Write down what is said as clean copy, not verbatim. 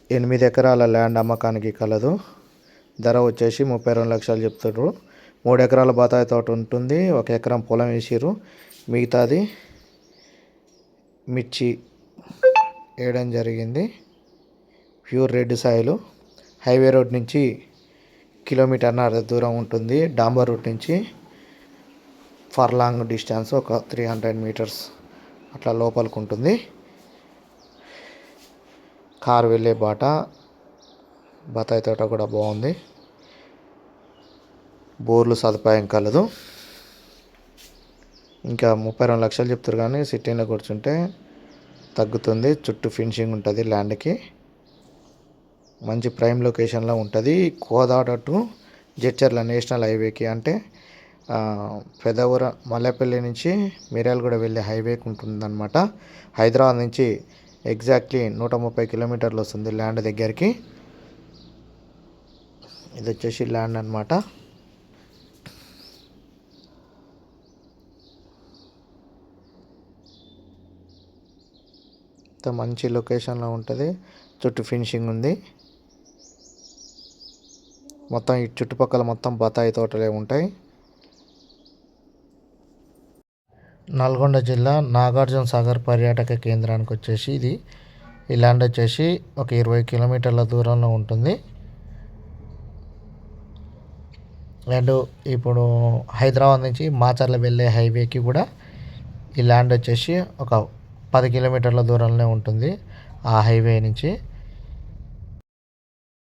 8 ఎకరాల ల్యాండ్ అమ్మకానికి కలదు. ధర వచ్చేసి 32 లక్షలు చెప్తుర్రు. 3 ఎకరాల బత్తాయి తోట ఉంటుంది. 1 ఎకరం పొలం వేసిర్రు. మిగతాది మిర్చి వేయడం జరిగింది. ప్యూర్ రెడ్ సాయిలు. హైవే రోడ్ నుంచి 1.5 కిలోమీటర్ దూరం ఉంటుంది. డాంబర్ రూట్ నుంచి ఫర్లాంగ్ డిస్టెన్స్ ఒక 300 మీటర్స్ అట్లా లోపలికి ఉంటుంది. కారు వెళ్ళే బాట. బత్తాయి తోట కూడా బాగుంది. బోర్లు సదుపాయం కలదు. ఇంకా 32 లక్షలు చెప్తారు కానీ సిటీలో కూర్చుంటే తగ్గుతుంది. చుట్టూ ఫినిషింగ్ ఉంటుంది. ల్యాండ్కి మంచి ప్రైమ్ లొకేషన్లో ఉంటుంది. కోదాడ టు జడ్చర్ల నేషనల్ హైవేకి అంటే పెదవూర మల్లెపల్లి నుంచి మిర్యాలగూడ వెళ్ళే హైవేకి ఉంటుందన్నమాట. హైదరాబాద్ నుంచి ఎగ్జాక్ట్లీ 130 కిలోమీటర్లు వస్తుంది ల్యాండ్ దగ్గరికి. ఇది వచ్చేసి ల్యాండ్ అనమాట. మంచి లొకేషన్లో ఉంటుంది. చుట్టూ ఫినిషింగ్ ఉంది. మొత్తం ఈ చుట్టుపక్కల మొత్తం బత్తాయి తోటలే ఉంటాయి. నల్గొండ జిల్లా నాగార్జున సాగర్ పర్యాటక కేంద్రానికి వచ్చేసి ఈ ల్యాండ్ వచ్చేసి ఒక 20 కిలోమీటర్ల దూరంలో ఉంటుంది. అండ్ ఇప్పుడు హైదరాబాద్ నుంచి మాచర్ల వెళ్ళే హైవేకి కూడా ఈ ల్యాండ్ వచ్చేసి ఒక 10 కిలోమీటర్ల దూరంలో ఉంటుంది. ఆ హైవే నుంచి